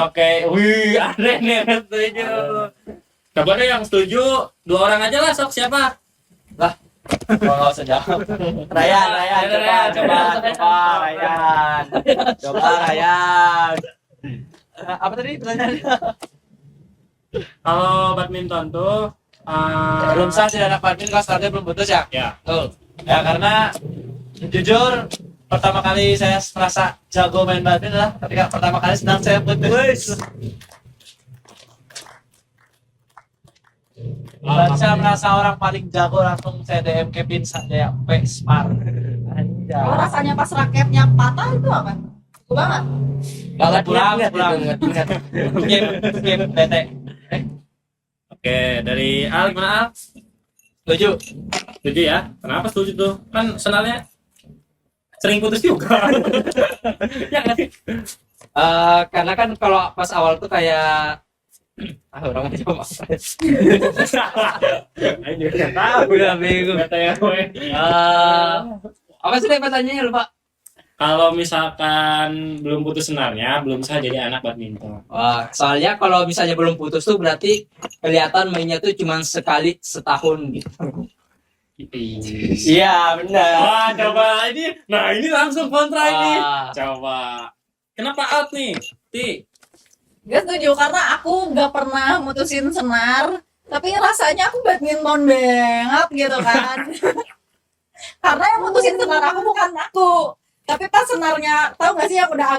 Oke, wih ada nih yang setuju. Coba deh yang setuju 2 orang aja lah, sok siapa? Nggak usah jawab. Ryan, coba Ryan. Coba Ryan. Apa tadi pertanyaannya? Kalau badminton tuh Belum sah tidak anak badminton kalau startnya belum putus ya? ya. Betul. Ya karena jujur pertama kali saya merasa jago main badminton adalah ketika pertama kali sedang saya putus. Dan saya merasa orang paling jago langsung saya DM Kevin saja P Smart. Kalau Anjay. rasanya pas raketnya patah itu apa? Aku banget. Banget Pulang. ingat. Skip bete. Oke, dari Al gimana Al? Setuju. Setuju ya? Kenapa setuju tuh? Kan senalnya sering putus juga. Ya nggak sih? Karena kan kalau pas awal tuh kayak orang aja mau Ayo nggak tahu. Udah bingung. Kata ya gue. apa sih tadi pertanyaannya lupa. Kalau misalkan belum putus senarnya, belum sah jadi anak badminton. Wah, soalnya kalau misalnya belum putus tuh berarti kelihatan mainnya tuh cuma sekali setahun gitu. Iya benar. Wah, coba ini. Nah, ini langsung kontra ini. Wah. Coba. Kenapa out nih? Ti. Gak setuju karena aku gak pernah mutusin senar, tapi rasanya aku badminton banget gitu kan. Karena yang mutusin senar aku bukan aku, tapi pas senarnya tahu gak sih yang udah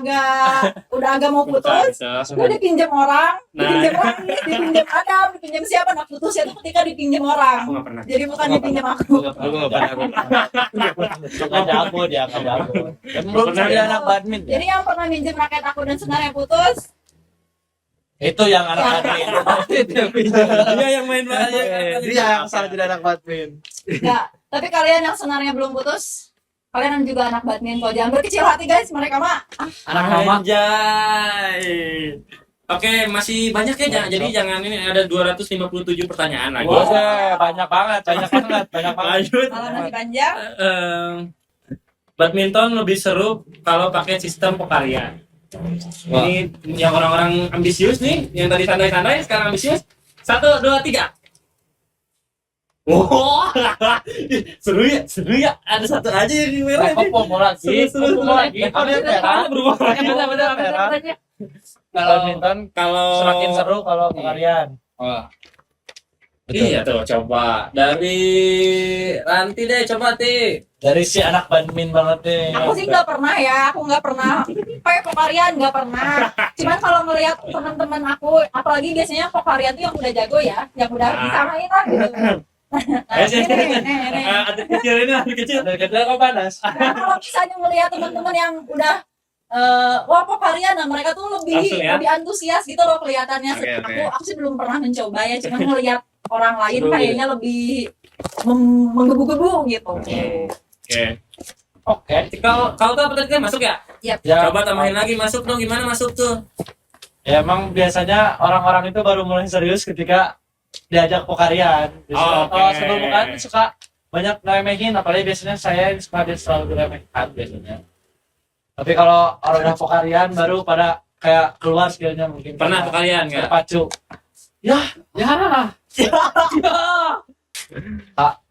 agak mau putus, udah dipinjam orang, dipinjam Rani, dipinjam Adam, dipinjam siapa, nah putusnya itu ketika dipinjam orang. Aku nggak pernah. Jadi bukan dipinjam aku. Aku nggak jago dia, nggak jago. Belum Pernah jadi ya? anak badminton. Jadi yang pernah minjem raket aku dan senarnya putus, Itu yang anak badminton. Dia yang main Dia yang salah jadi anak badminton. ya. Tapi kalian yang senarnya belum putus, kalian juga anak badminton. Jangan berkecil hati guys, mereka mah Anak mama. Anjay. Oke, masih banyak ya. Jadi jangan ini ada 257 pertanyaan lagi. Banyak banget. Lanjut. kalau masih panjang. Badminton lebih seru kalau pakai sistem pekarya. Ini yang orang-orang ambisius nih, yang tadi santai-santai sekarang ambisius. 1, 2, 3. Wow, seru ya. Ada satu aja yang merah ini. Mau lagi. Seru lagi. Oh, dia merah. Berubah lagi. Benar. Badminton Kalau semakin seru kalau pekaryan. Iya tuh, coba dari Ranti deh, coba Ti. Dari si anak badminton banget nih. Aku sih nggak pernah ya, aku nggak pernah kayak pokarian nggak pernah. Cuman kalau ngelihat teman-teman aku, apalagi biasanya pokarian tuh yang udah jago ya, yang udah bisa main lah gitu. Nah, ini. Ada kecil ini, ada kecil. Dari kecil kok panas. Nah, kalau misalnya ngelihat teman-teman yang udah wah pokarian, nah mereka tuh lebih Langsung ya? lebih antusias gitu loh kelihatannya. Oke. Aku sih belum pernah mencoba ya, cuman ngelihat orang lain Seru, kayaknya lebih menggebu-gebu gitu. Oke. Kalau tuh apa tadi masuk ya? Yap. Ya, Coba tambahin lagi, masuk dong. Gimana masuk tuh? Ya emang biasanya orang-orang itu baru mulai serius ketika diajak pokarian. Oke. Sebelum pokarian suka banyak ngeremehin, apalagi biasanya saya suka dia selalu diremehkan biasanya. Tapi kalau orang udah pokarian baru pada kayak keluar skillnya mungkin. Pernah tuh kalian nggak? Terpacu. Ya.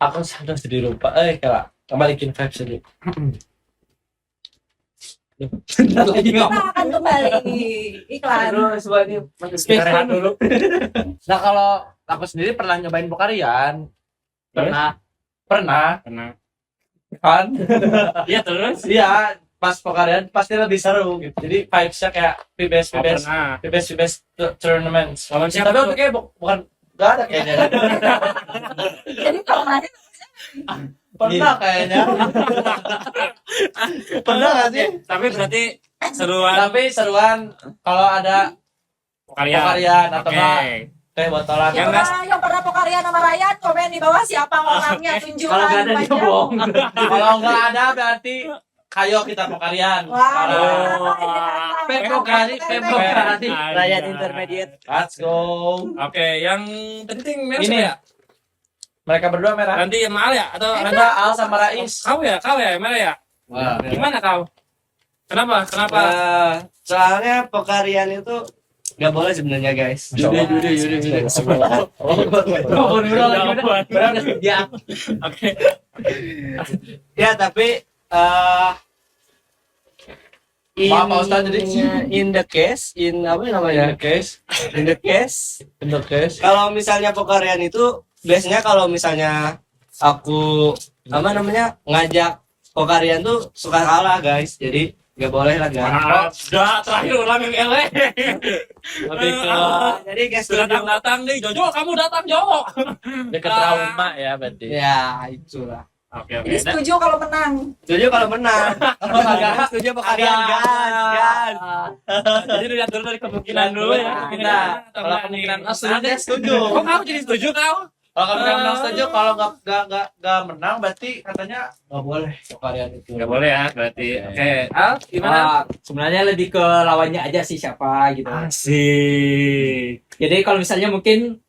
Aku sadar jadi lupa. Kayak kembalikin vibes dulu. Kita akan kembali iklan. Rehat dulu. Nah kalau aku sendiri pernah nyobain pokarian. Pernah. Kan? Iya terus? Iya, pas pokarian pasti lebih seru gitu. Jadi vibes-nya kayak PBS tournaments. Lawan siapa Tapi tuh? waktu kayak bukan nggak ada kayaknya. Jadi pernah Pernah kayaknya. Pernah nggak sih? Tapi berarti seruan Tapi seruan kalau ada pokarian atau nggak teh botolan. yang pernah pokarian sama Ryan, komen di bawah siapa orangnya, tunjukkan. Kalau nggak ada dia wajah. bohong. Kalau nggak ada berarti kayo kita pokarian. Wah, Pemokari. Rakyat intermediate. Let's go. Oke, yang penting merah Ini. siapa ya? Mereka berdua merah. Nanti yang Al ya? Atau Ada Al sama Rais. Kau ya yang merah ya? Wah. Gimana kau? Kenapa? Soalnya pokarian itu nggak boleh sebenarnya guys. Judi. Ya. Oke. Ya tapi Maaf, Pak Ustadz, jadi in the case apa namanya in the case kalau misalnya pokarian itu biasanya kalau misalnya aku apa namanya ngajak pokarian tuh suka kalah guys, jadi nggak boleh lah guys. Udah terakhir ulang yang ele. Lebih ke Jadi guys Datang nih Jojo, kamu datang Jo. deket trauma ya berarti. ya itulah. Oke. Jadi setuju kalau menang. Setuju kalau menang. Enggak setuju pokarian gas. Jadi lihat dulu dari kemungkinan dulu ya. Kalau kemungkinan Setuju. Kok kamu jadi setuju kau? Kalau kemungkinan menang setuju, kalau nggak menang berarti katanya nggak boleh pokarian itu. Nggak boleh ya berarti. Oke. Al, gimana? Sebenarnya lebih ke lawannya aja sih siapa gitu. Asik. Jadi kalau misalnya mungkin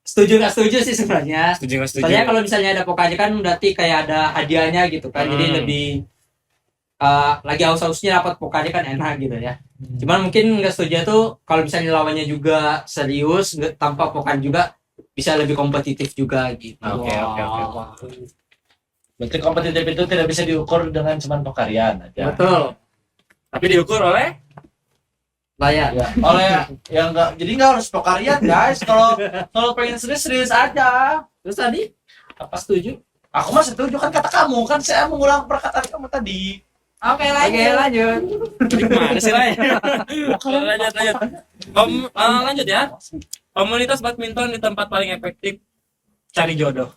setuju nggak setuju sih sebenarnya. Setuju nggak setuju? Soalnya kalau misalnya ada pokanya kan berarti kayak ada hadiahnya gitu kan. Jadi lebih lagi haus-hausnya dapat pokanya kan enak gitu ya. Cuman mungkin nggak setuju tuh kalau misalnya lawannya juga serius tanpa pokan juga bisa lebih kompetitif juga gitu. Oke. Berarti kompetitif itu tidak bisa diukur dengan cuman pokarian aja. Betul. Tapi diukur oleh Layar. Ya, oleh yang nggak, jadi nggak harus pokarian guys. Kalau pengen serius aja. Terus tadi apa setuju? Aku mah setuju kan kata kamu, kan saya mengulang perkataan kamu tadi. Oke, Oke lanjut. Gimana sih Ray? Lanjut. Lanjut ya. Komunitas badminton di tempat paling efektif cari jodoh.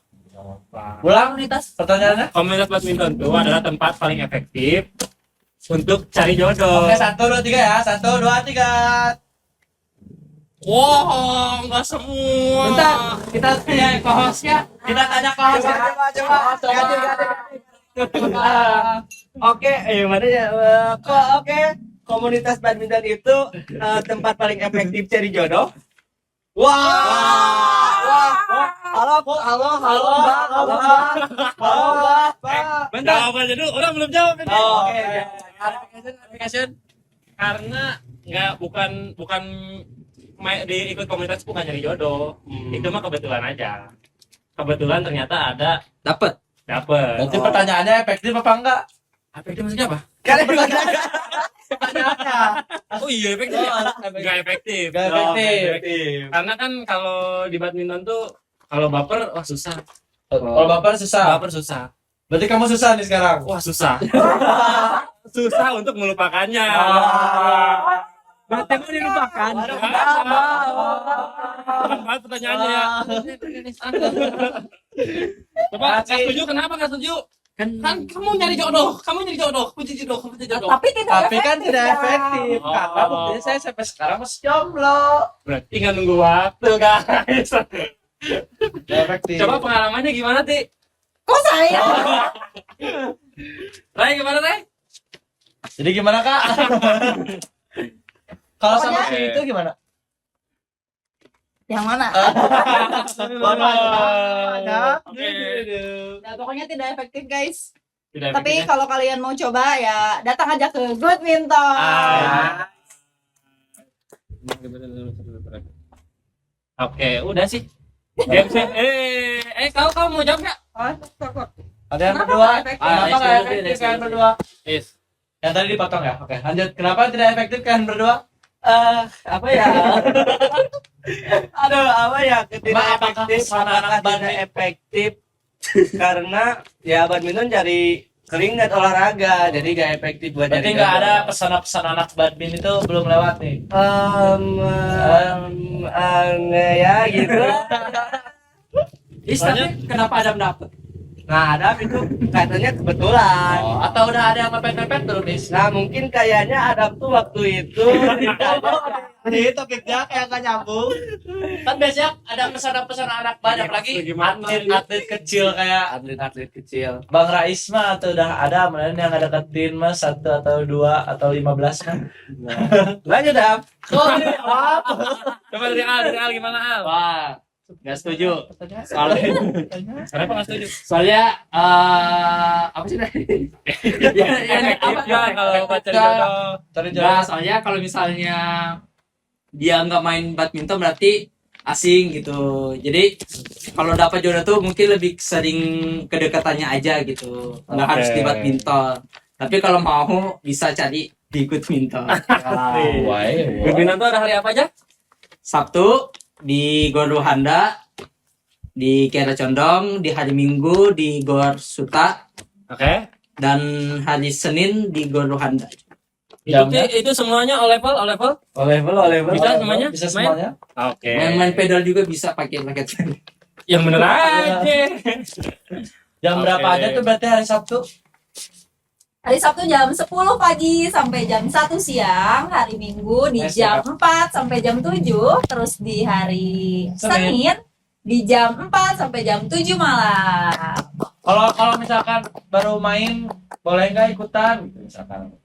Ulang Komunitas pertanyaannya. Komunitas badminton itu adalah tempat paling efektif untuk cari jodoh. Oke, 1, 2, 3 ya. 1, 2, 3. Wow, nggak semua. Bentar, kita tanya ke hostnya. Kita tanya ke host. Coba. Oke, mana ya? Oke. Komunitas badminton itu tempat paling efektif cari jodoh. Wah. Halo, Mbak. Bentar. Jawab aja dulu. Orang belum jawab ini. Oke. Clarification. Karena bukan ikut komunitas bukan nyari jodoh. Itu mah kebetulan aja. Kebetulan ternyata ada Dapat. Berarti pertanyaannya efektif apa enggak? Efektif maksudnya apa? Kalian pertanyaannya. Oh iya efektif. Nggak efektif. Nggak efektif. Karena kan kalau di badminton tuh kalau baper wah susah. Kalau baper susah. Baper susah. Berarti kamu susah nih sekarang. Wah susah. Susah untuk melupakannya. Berarti mau dilupakan. Banget pertanyaannya ya. Coba nggak setuju kenapa nggak setuju? Kan kamu nyari jodoh. Tapi Tapi kan tidak efektif. Karena buktinya saya sampai sekarang masih jomblo. Berarti nggak nunggu waktu guys. Tidak efektif. Coba pengalamannya gimana Ti? kok saya? Ray gimana Ray? Jadi gimana Kak? Kalau sama Pokoknya- si itu gimana? Yang mana? Oke. Nah, pokoknya tidak efektif guys. Tidak Tapi efektif ya? kalau kalian mau coba ya datang aja ke Badminton. Oke, udah sih. Kau mau jawab nggak? Oh, kok. Ada yang Kenapa berdua? nggak efektif? Kenapa nggak efektif kalian berdua? Is. Yang tadi dipotong ya? Oke, lanjut. Kenapa tidak efektif kalian berdua? Apa ya? Aduh, apa ya? Tidak Apakah efektif, anak-anak apakah tidak efektif? Karena ya badminton cari keringat olahraga, jadi gak efektif buat Berarti cari nggak ada jodoh. pesan-pesan anak badminton itu belum lewat nih. Ya gitu. Is, tapi kenapa Adam dapat? Nah, ada itu katanya kebetulan. Oh, atau udah ada yang mepet-mepet terus nih? Nah, mungkin kayaknya ada tuh waktu itu Ini topiknya kayak nggak nyambung. Kan biasanya ada pesan-pesan anak banyak lagi atlet kecil kayak atlet-atlet kecil. Bang Rais mah atau udah ada mana yang ada deketin mas 1 atau 2 atau 15 kan? Lanjut, Am. Coba dari Al gimana Al? Wah, nggak setuju. Kenapa nggak setuju? Soalnya apa sih tadi? Efektif ya kalau buat cari jodoh. Cari Nah, soalnya kalau misalnya dia nggak main badminton berarti asing gitu. Jadi kalau dapat jodoh tuh mungkin lebih sering kedekatannya aja gitu. Nggak Oke. harus di badminton. Tapi kalau mau bisa cari di badminton. Badminton tuh ada hari apa aja? Sabtu di Gor Luhanda, di Kiara Condong, di hari Minggu di Gor Suta, Oke. dan hari Senin di Gor Luhanda. Itu semuanya all level. Oleh Bisa semuanya? Bisa Main? semuanya. Oke. Main pedal juga bisa pakai raket. Yang bener aja. Jam Oke. berapa aja tuh berarti hari Sabtu? Hari Sabtu jam 10 pagi sampai jam 1 siang, hari Minggu di jam 4 sampai jam 7, terus di hari Senin di jam 4 sampai jam 7 malam. Kalau misalkan baru main boleh nggak ikutan gitu misalkan.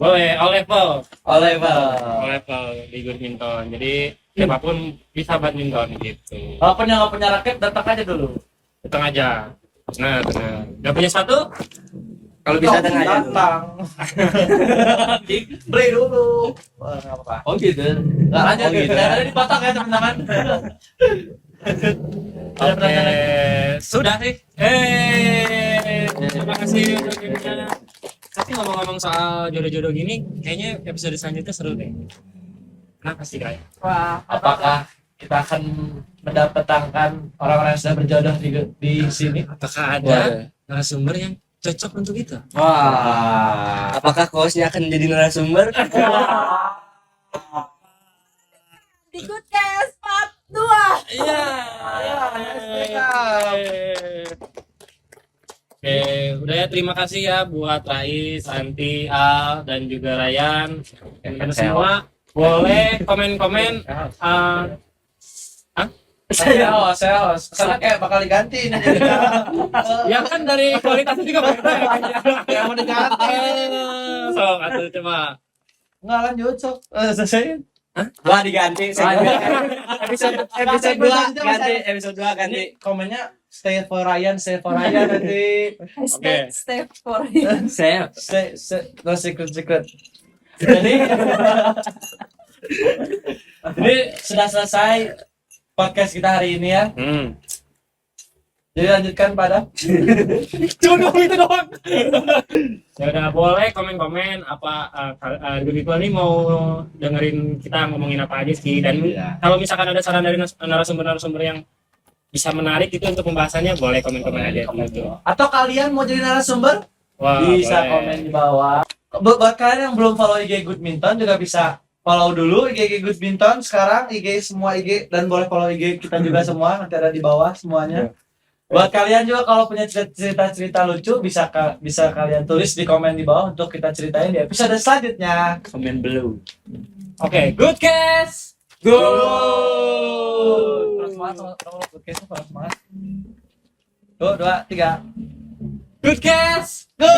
Boleh all level. All level. All level di badminton. Jadi siapapun bisa badminton gitu. Walaupun yang nggak punya raket datang aja dulu. Datang aja. Nah, benar. Gak punya sepatu? Kalau bisa datang aja dulu. Datang. Beli dulu. Wah, nggak apa-apa. Oh gitu. Nggak lanjut Oh, gitu. Ada dipotong ya teman-teman. Ada Oke, pertanyaan lagi? sudah sih. Terima kasih udah gimana. Tapi ngomong-ngomong soal jodoh-jodoh gini, kayaknya episode selanjutnya seru deh. Kenapa sih, Kak? Wah, Apakah kita akan mendatangkan orang-orang yang sudah berjodoh di sini? Apakah ada narasumber yang cocok untuk itu? Wah. Apakah hostnya akan jadi narasumber? di Goodcast Part 2. Iya. siap. Oke, udah ya, terima kasih ya buat Rais, Santi, Al, dan juga Ryan. Dan semua boleh komen-komen. Saya host. Karena kayak bakal diganti ini. Ya kan dari kualitasnya juga beda. Yang mau diganti. Sok, atuh coba. Nggak lanjut sok. Selesai. Wah diganti. Episode 2 ganti. Episode 2 ganti. Komennya stay for Ryan nanti. Hashtag stay for you. Saya Stay no secret. Jadi sudah selesai podcast kita hari ini ya. Jadi lanjutkan pada Jodoh itu doang. Ya udah, boleh komen-komen apa Good People ini mau dengerin kita ngomongin apa aja sih, dan kalau misalkan ada saran dari narasumber-narasumber yang bisa menarik itu untuk pembahasannya, boleh komen-komen aja gitu. atau kalian mau jadi narasumber Wah, bisa boleh. komen di bawah. Buat kalian yang belum follow IG Goodminton juga bisa follow dulu IG Goodminton sekarang, IG semua IG, dan boleh follow IG kita juga semua, nanti ada di bawah semuanya. Buat kalian juga kalau punya cerita-cerita lucu bisa kalian tulis di komen di bawah untuk kita ceritain di episode selanjutnya. Komen below. Oke, good cast. Keras banget, podcastnya keras banget. 2, 3. Good cast. Go!